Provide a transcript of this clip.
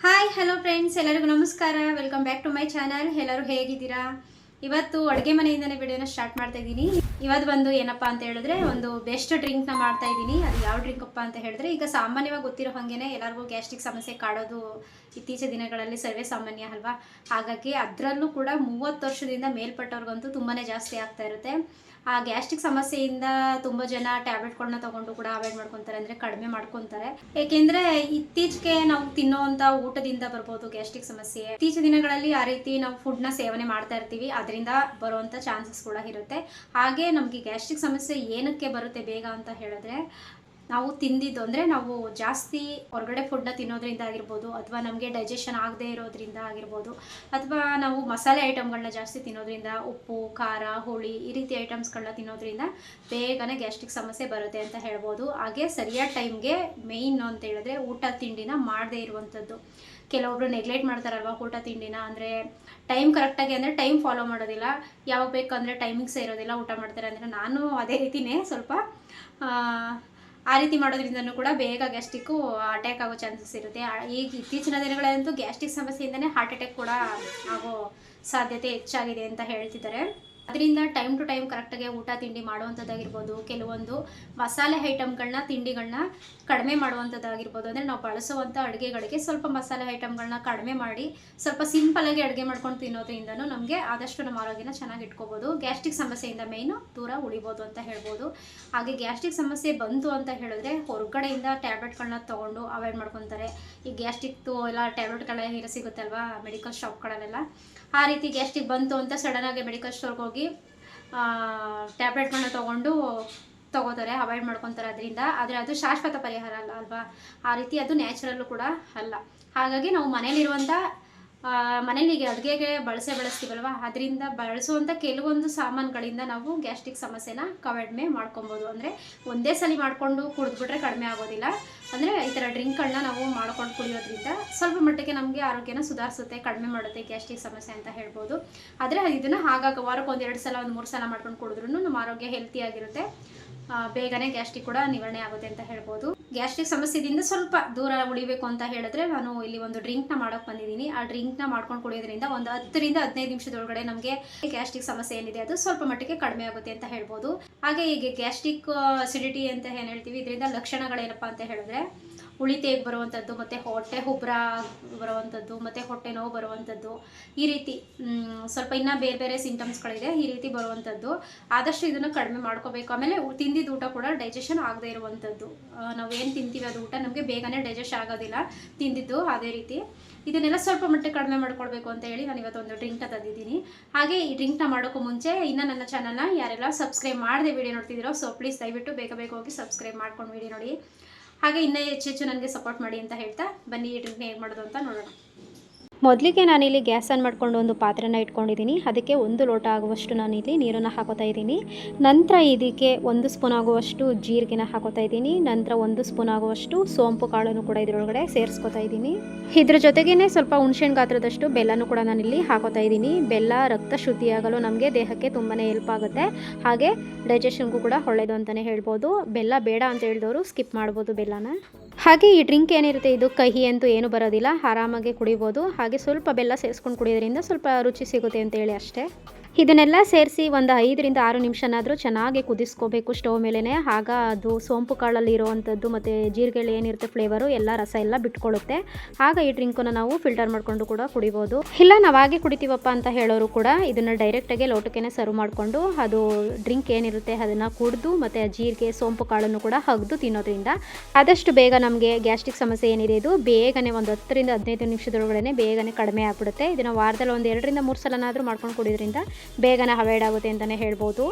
Hi hello friends, ಎಲ್ಲರಿಗೂ ನಮಸ್ಕಾರ. Welcome back to my channel. ಎಲ್ಲರೂ ಹೇಗಿದ್ದೀರಾ? ಇವತ್ತು ಅಡುಗೆ ಮನೆಯಿಂದನೇ ವಿಡಿಯೋನ ಸ್ಟಾರ್ಟ್ ಮಾಡ್ತಾ ಇದ್ದೀನಿ. ಇವತ್ತು ಬಂದು ಏನಪ್ಪ ಅಂತ ಹೇಳಿದ್ರೆ ಒಂದು ಬೆಸ್ಟ್ ಡ್ರಿಂಕ್ನ ಮಾಡ್ತಾ ಇದ್ದೀನಿ. ಅದು ಯಾವ ಡ್ರಿಂಕಪ್ಪ ಅಂತ ಹೇಳಿದ್ರೆ, ಈಗ ಸಾಮಾನ್ಯವಾಗಿ ಗೊತ್ತಿರೋ ಹಾಗೇನೆ ಎಲ್ಲರಿಗೂ ಗ್ಯಾಸ್ಟ್ರಿಕ್ ಸಮಸ್ಯೆ ಕಾಡೋದು ಇತ್ತೀಚಿನ ದಿನಗಳಲ್ಲಿ ಸರ್ವೇ ಸಾಮಾನ್ಯ ಅಲ್ವಾ. ಹಾಗಾಗಿ ಅದರಲ್ಲೂ ಕೂಡ 30 ವರ್ಷದಿಂದ ಮೇಲ್ಪಟ್ಟವ್ರಿಗಂತೂ ತುಂಬಾ ಜಾಸ್ತಿ ಆಗ್ತಾ ಇರುತ್ತೆ. ಆ ಗ್ಯಾಸ್ಟ್ರಿಕ್ ಸಮಸ್ಯೆಯಿಂದ ತುಂಬ ಜನ ಟ್ಯಾಬ್ಲೆಟ್ಗಳನ್ನ ತೊಗೊಂಡು ಕೂಡ ಅವಾಯ್ಡ್ ಮಾಡ್ಕೊತಾರೆ, ಅಂದರೆ ಕಡಿಮೆ ಮಾಡ್ಕೊತಾರೆ. ಏಕೆಂದರೆ ಇತ್ತೀಚೆಗೆ ನಾವು ತಿನ್ನೋವಂಥ ಊಟದಿಂದ ಬರ್ಬೋದು ಗ್ಯಾಸ್ಟ್ರಿಕ್ ಸಮಸ್ಯೆ. ಇತ್ತೀಚಿನ ದಿನಗಳಲ್ಲಿ ಆ ರೀತಿ ನಾವು ಫುಡ್ನ ಸೇವನೆ ಮಾಡ್ತಾ ಇರ್ತೀವಿ, ಅದರಿಂದ ಬರುವಂಥ ಚಾನ್ಸಸ್ ಕೂಡ ಇರುತ್ತೆ. ಹಾಗೆ ನಮಗೆ ಗ್ಯಾಸ್ಟ್ರಿಕ್ ಸಮಸ್ಯೆ ಏನಕ್ಕೆ ಬರುತ್ತೆ ಬೇಗ ಅಂತ ಹೇಳಿದ್ರೆ, ನಾವು ತಿಂದಿದ್ದು ಅಂದರೆ ನಾವು ಜಾಸ್ತಿ ಹೊರಗಡೆ ಫುಡ್ನ ತಿನ್ನೋದ್ರಿಂದ ಆಗಿರ್ಬೋದು, ಅಥವಾ ನಮಗೆ ಡೈಜೆಷನ್ ಆಗದೆ ಇರೋದ್ರಿಂದ ಆಗಿರ್ಬೋದು, ಅಥವಾ ನಾವು ಮಸಾಲೆ ಐಟಮ್ಗಳನ್ನ ಜಾಸ್ತಿ ತಿನ್ನೋದ್ರಿಂದ, ಉಪ್ಪು ಖಾರ ಹುಳಿ ಈ ರೀತಿ ಐಟಮ್ಸ್ಗಳನ್ನ ತಿನ್ನೋದ್ರಿಂದ ಬೇಗನೆ ಗ್ಯಾಸ್ಟ್ರಿಕ್ ಸಮಸ್ಯೆ ಬರುತ್ತೆ ಅಂತ ಹೇಳ್ಬೋದು. ಹಾಗೆ ಸರಿಯಾದ ಟೈಮ್ಗೆ ಮೇಯ್ನ್ ಅಂತ ಹೇಳಿದ್ರೆ ಊಟ ತಿಂಡಿನ ಮಾಡದೇ ಇರುವಂಥದ್ದು. ಕೆಲವೊಬ್ರು ನೆಗ್ಲೆಕ್ಟ್ ಮಾಡ್ತಾರಲ್ವ ಊಟ ತಿಂಡಿನ, ಅಂದರೆ ಟೈಮ್ ಕರೆಕ್ಟಾಗಿ ಅಂದರೆ ಟೈಮ್ ಫಾಲೋ ಮಾಡೋದಿಲ್ಲ, ಯಾವಾಗ ಬೇಕಂದರೆ ಟೈಮಿಂಗ್ಸೇ ಇರೋದಿಲ್ಲ ಊಟ ಮಾಡ್ತಾರೆ. ಅಂದರೆ ನಾನು ಅದೇ ರೀತಿಯೇ ಸ್ವಲ್ಪ ಆ ರೀತಿ ಮಾಡೋದ್ರಿಂದನೂ ಕೂಡ ಬೇಗ ಗ್ಯಾಸ್ಟ್ರಿಕ್ಕು ಅಟ್ಯಾಕ್ ಆಗೋ ಚಾನ್ಸಸ್ ಇರುತ್ತೆ. ಈಗ ಇತ್ತೀಚಿನ ದಿನಗಳಂತೂ ಗ್ಯಾಸ್ಟ್ರಿಕ್ ಸಮಸ್ಯೆಯಿಂದನೇ ಹಾರ್ಟ್ ಅಟ್ಯಾಕ್ ಕೂಡ ಆಗೋ ಸಾಧ್ಯತೆ ಹೆಚ್ಚಾಗಿದೆ ಅಂತ ಹೇಳ್ತಿದ್ದಾರೆ. ಅದರಿಂದ ಟೈಮ್ ಟು ಟೈಮ್ ಕರೆಕ್ಟಾಗಿ ಊಟ ತಿಂಡಿ ಮಾಡುವಂಥದ್ದಾಗಿರ್ಬೋದು, ಕೆಲವೊಂದು ಮಸಾಲೆ ಐಟಮ್ಗಳನ್ನ ತಿಂಡಿಗಳನ್ನ ಕಡಿಮೆ ಮಾಡುವಂಥದ್ದಾಗಿರ್ಬೋದು. ಅಂದರೆ ನಾವು ಬಳಸುವಂಥ ಅಡುಗೆಗಳಿಗೆ ಸ್ವಲ್ಪ ಮಸಾಲೆ ಐಟಮ್ಗಳನ್ನ ಕಡಿಮೆ ಮಾಡಿ ಸ್ವಲ್ಪ ಸಿಂಪಲಾಗಿ ಅಡುಗೆ ಮಾಡ್ಕೊಂಡು ತಿನ್ನೋದ್ರಿಂದನೂ ನಮಗೆ ಆದಷ್ಟು ನಮ್ಮ ಆರೋಗ್ಯನ ಚೆನ್ನಾಗಿ ಇಟ್ಕೋಬೋದು. ಗ್ಯಾಸ್ಟ್ರಿಕ್ ಸಮಸ್ಯೆಯಿಂದ ಮೇಯ್ನು ದೂರ ಉಳಿಬೋದು ಅಂತ ಹೇಳ್ಬೋದು. ಹಾಗೆ ಗ್ಯಾಸ್ಟ್ರಿಕ್ ಸಮಸ್ಯೆ ಬಂತು ಅಂತ ಹೇಳಿದ್ರೆ ಹೊರಗಡೆಯಿಂದ ಟ್ಯಾಬ್ಲೆಟ್ಗಳನ್ನ ತೊಗೊಂಡು ಅವಾಯ್ಡ್ ಮಾಡ್ಕೊತಾರೆ. ಈ ಗ್ಯಾಸ್ಟ್ರಿಕ್ದು ಎಲ್ಲ ಟ್ಯಾಬ್ಲೆಟ್ಗಳೆಲ್ಲ ಸಿಗುತ್ತಲ್ವಾ ಮೆಡಿಕಲ್ ಶಾಪ್ಗಳಲ್ಲೆಲ್ಲ, ಆ ರೀತಿ ಗ್ಯಾಸ್ಟ್ರಿಕ್ ಬಂತು ಅಂತ ಸಡನ್ನಾಗಿ ಮೆಡಿಕಲ್ ಸ್ಟೋರ್ಗೆ ಹೋಗಿ ಟ್ಯಾಬ್ಲೆಟ್ಗಳನ್ನ ತೊಗೋತಾರೆ, ಅವಾಯ್ಡ್ ಮಾಡ್ಕೊತಾರೆ ಅದರಿಂದ. ಆದರೆ ಅದು ಶಾಶ್ವತ ಪರಿಹಾರ ಅಲ್ವಾ, ಆ ರೀತಿ ಅದು ನ್ಯಾಚುರಲ್ಲು ಕೂಡ ಅಲ್ಲ. ಹಾಗಾಗಿ ನಾವು ಮನೇಲಿ ಅಡುಗೆಗೆ ಬಳಸ್ತೀವಲ್ವ, ಅದರಿಂದ ಬಳಸುವಂಥ ಕೆಲವೊಂದು ಸಾಮಾನುಗಳಿಂದ ನಾವು ಗ್ಯಾಸ್ಟ್ರಿಕ್ ಸಮಸ್ಯೆನ ಕಡಿಮೆ ಮಾಡ್ಕೊಬೋದು. ಅಂದರೆ ಒಂದೇ ಸಲ ಮಾಡಿಕೊಂಡು ಕುಡಿದ್ಬಿಟ್ರೆ ಕಡಿಮೆ ಆಗೋದಿಲ್ಲ. ಅಂದರೆ ಈ ಥರ ಡ್ರಿಂಕ್ಗಳನ್ನ ನಾವು ಮಾಡ್ಕೊಂಡು ಕುಡಿಯೋದ್ರಿಂದ ಸ್ವಲ್ಪ ಮಟ್ಟಿಗೆ ನಮಗೆ ಆರೋಗ್ಯನ ಸುಧಾರಿಸುತ್ತೆ, ಕಡಿಮೆ ಮಾಡುತ್ತೆ ಗ್ಯಾಸ್ಟ್ರಿಕ್ ಸಮಸ್ಯೆ ಅಂತ ಹೇಳ್ಬೋದು. ಆದರೆ ಇದನ್ನು ಆಗಾಗ ವಾರಕ್ಕೆ 1-2 ಸಲ 3 ಸಲ ಮಾಡ್ಕೊಂಡು ಕುಡಿದ್ರೂ ನಮ್ಮ ಆರೋಗ್ಯ ಹೆಲ್ತಿಯಾಗಿರುತ್ತೆ, ಬೇಗನೆ ಗ್ಯಾಸ್ಟ್ರಿಕ್ ಕೂಡ ನಿವಾರಣೆ ಆಗುತ್ತೆ ಅಂತ ಹೇಳ್ಬೋದು. ಗ್ಯಾಸ್ಟ್ರಿಕ್ ಸಮಸ್ಯೆದಿಂದ ಸ್ವಲ್ಪ ದೂರ ಉಳಿಬೇಕು ಅಂತ ಹೇಳಿದ್ರೆ ನಾನು ಇಲ್ಲಿ ಒಂದು ಡ್ರಿಂಕ್ನ ಮಾಡೋಕ್ಕೆ ಬಂದಿದ್ದೀನಿ. ಆ ಡ್ರಿಂಕ್ನ ಮಾಡ್ಕೊಂಡು ಕುಡಿಯೋದ್ರಿಂದ ಒಂದು 10-15 ನಿಮಿಷದೊಳಗಡೆ ನಮಗೆ ಗ್ಯಾಸ್ಟ್ರಿಕ್ ಸಮಸ್ಯೆ ಏನಿದೆ ಅದು ಸ್ವಲ್ಪ ಮಟ್ಟಿಗೆ ಕಡಿಮೆ ಆಗುತ್ತೆ ಅಂತ ಹೇಳ್ಬೋದು. ಹಾಗೆ ಈಗ ಗ್ಯಾಸ್ಟ್ರಿಕ್ ಅಸಿಡಿಟಿ ಅಂತ ಏನು ಹೇಳ್ತೀವಿ, ಇದರಿಂದ ಲಕ್ಷಣಗಳೇನಪ್ಪ ಅಂತ ಹೇಳಿದ್ರೆ ಉಳಿತೇಗೆ ಬರುವಂಥದ್ದು, ಮತ್ತು ಹೊಟ್ಟೆ ಉಬ್ಬರ ಬರುವಂಥದ್ದು, ಮತ್ತು ಹೊಟ್ಟೆ ನೋವು ಬರುವಂಥದ್ದು, ಈ ರೀತಿ ಸ್ವಲ್ಪ ಇನ್ನೂ ಬೇರೆ ಬೇರೆ ಸಿಂಟಮ್ಸ್ಗಳಿದೆ ಈ ರೀತಿ ಬರುವಂಥದ್ದು. ಆದಷ್ಟು ಇದನ್ನು ಕಡಿಮೆ ಮಾಡ್ಕೋಬೇಕು. ಆಮೇಲೆ ತಿಂದಿದ್ದು ಊಟ ಕೂಡ ಡೈಜೆಷನ್ ಆಗದೆ ಇರುವಂಥದ್ದು, ನಾವು ಏನು ತಿಂತೀವಿ ಅದು ಊಟ ನಮಗೆ ಬೇಗನೆ ಡೈಜೆಸ್ಟ್ ಆಗೋದಿಲ್ಲ ತಿಂದಿದ್ದು. ಅದೇ ರೀತಿ ಇದನ್ನೆಲ್ಲ ಸ್ವಲ್ಪ ಮಟ್ಟಿಗೆ ಕಡಿಮೆ ಮಾಡ್ಕೊಳ್ಬೇಕು ಅಂತ ಹೇಳಿ ನಾನು ಇವತ್ತೊಂದು ಡ್ರಿಂಕ್ನ ತಂದಿದ್ದೀನಿ. ಹಾಗೆ ಈ ಡ್ರಿಂಕ್ನ ಮಾಡೋಕ್ಕೂ ಮುಂಚೆ ಇನ್ನೂ ನನ್ನ ಚಾನಲ್ನ ಯಾರೆಲ್ಲ ಸಬ್ಸ್ಕ್ರೈಬ್ ಮಾಡದೆ ವೀಡಿಯೋ ನೋಡ್ತಿದ್ದೀರೋ ಪ್ಲೀಸ್ ದಯವಿಟ್ಟು ಬೇಗ ಹೋಗಿ ಸಬ್ಸ್ಕ್ರೈಬ್ ಮಾಡ್ಕೊಂಡು ವೀಡಿಯೋ ನೋಡಿ. ಹಾಗೆ ಇನ್ನೂ ಹೆಚ್ಚು ನನಗೆ ಸಪೋರ್ಟ್ ಮಾಡಿ ಅಂತ ಹೇಳ್ತಾ ಬನ್ನಿ ಈ ಡ್ರಿಂಕ್ನ ಹೇಗೆ ಮಾಡೋದು ಅಂತ ನೋಡೋಣ. ಮೊದಲಿಗೆ ನಾನಿಲ್ಲಿ ಗ್ಯಾಸ್ ಆನ್ ಮಾಡಿಕೊಂಡು ಒಂದು ಪಾತ್ರೆನ ಇಟ್ಕೊಂಡಿದ್ದೀನಿ. ಅದಕ್ಕೆ 1 ಲೋಟ ಆಗುವಷ್ಟು ನಾನಿಲ್ಲಿ ನೀರನ್ನು ಹಾಕೋತಾ ಇದ್ದೀನಿ. ನಂತರ ಇದಕ್ಕೆ 1 ಸ್ಪೂನ್ ಆಗುವಷ್ಟು ಜೀರಿಗೆನ ಹಾಕೋತಾ ಇದ್ದೀನಿ. ನಂತರ 1 ಸ್ಪೂನ್ ಆಗುವಷ್ಟು ಸೋಂಪು ಕಾಳನ್ನು ಕೂಡ ಇದರೊಳಗಡೆ ಸೇರಿಸ್ಕೊತಾ ಇದ್ದೀನಿ. ಇದ್ರ ಜೊತೆಗೇ ಸ್ವಲ್ಪ ಹುಣಸೆಹಣ್ಣು ಗಾತ್ರದಷ್ಟು ಬೆಲ್ಲನೂ ಕೂಡ ನಾನಿಲ್ಲಿ ಹಾಕೋತಾ ಇದ್ದೀನಿ. ಬೆಲ್ಲ ರಕ್ತ ಶುದ್ಧಿಯಾಗಲು ನಮಗೆ ದೇಹಕ್ಕೆ ತುಂಬಾ ಹೆಲ್ಪ್ ಆಗುತ್ತೆ, ಹಾಗೆ ಡೈಜೆಷನ್ಗೂ ಕೂಡ ಒಳ್ಳೆಯದು ಅಂತಲೇ ಹೇಳ್ಬೋದು. ಬೆಲ್ಲ ಬೇಡ ಅಂತ ಹೇಳಿದವರು ಸ್ಕಿಪ್ ಮಾಡ್ಬೋದು ಬೆಲ್ಲನ. ಹಾಗೆ ಈ ಡ್ರಿಂಕ್ ಏನಿರುತ್ತೆ ಇದು ಕಹಿ ಅಂತೂ ಏನು ಬರೋದಿಲ್ಲ, ಆರಾಮಾಗಿ ಕುಡಿಬೋದು. ಹಾಗೆ ಸ್ವಲ್ಪ ಬೆಲ್ಲ ಸೇರಿಸ್ಕೊಂಡು ಕುಡಿಯೋದ್ರಿಂದ ಸ್ವಲ್ಪ ರುಚಿ ಸಿಗುತ್ತೆ ಅಂತೇಳಿ ಅಷ್ಟೇ. ಇದನ್ನೆಲ್ಲ ಸೇರಿಸಿ ಒಂದು 5-6 ನಿಮಿಷನಾದರೂ ಚೆನ್ನಾಗಿ ಕುದಿಸ್ಕೋಬೇಕು ಸ್ಟವ್ ಮೇಲೇ. ಆಗ ಅದು ಸೋಂಪು ಕಾಳಲ್ಲಿ ಇರೋವಂಥದ್ದು ಮತ್ತು ಜೀರಿಗೆಯಲ್ಲಿ ಏನಿರುತ್ತೆ ಫ್ಲೇವರು ಎಲ್ಲ ರಸ ಎಲ್ಲ ಬಿಟ್ಕೊಳ್ಳುತ್ತೆ. ಆಗ ಈ ಡ್ರಿಂಕನ್ನು ನಾವು ಫಿಲ್ಟರ್ ಮಾಡಿಕೊಂಡು ಕೂಡ ಕುಡಿಬೋದು. ಇಲ್ಲ ನಾವು ಹಾಗೆ ಕುಡಿತೀವಪ್ಪ ಅಂತ ಹೇಳೋರು ಕೂಡ ಇದನ್ನು ಡೈರೆಕ್ಟಾಗಿ ಲೋಟಕ್ಕೆ ಸರ್ವ್ ಮಾಡಿಕೊಂಡು ಅದು ಡ್ರಿಂಕ್ ಏನಿರುತ್ತೆ ಅದನ್ನು ಕುಡಿದು ಮತ್ತು ಜೀರಿಗೆ ಸೋಂಪು ಕಾಳನ್ನು ಕೂಡ ಹಗ್ದು ತಿನ್ನೋದ್ರಿಂದ ಆದಷ್ಟು ಬೇಗ ನಮಗೆ ಗ್ಯಾಸ್ಟ್ರಿಕ್ ಸಮಸ್ಯೆ ಏನಿದೆ ಇದು ಬೇಗನೆ ಒಂದು 10-15 ನಿಮಿಷದೊಳಗಡೆ ಬೇಗನೆ ಕಡಿಮೆ ಆಗಿಬಿಡುತ್ತೆ. ಇದನ್ನು ವಾರದಲ್ಲಿ 1-2-3 ಸಲನಾದರೂ ಮಾಡ್ಕೊಂಡು ಕುಡಿಯೋದ್ರಿಂದ ಬೇಗನೆ ಅವಾಯ್ಡ್ ಆಗುತ್ತೆ ಅಂತಲೇ ಹೇಳ್ಬೋದು.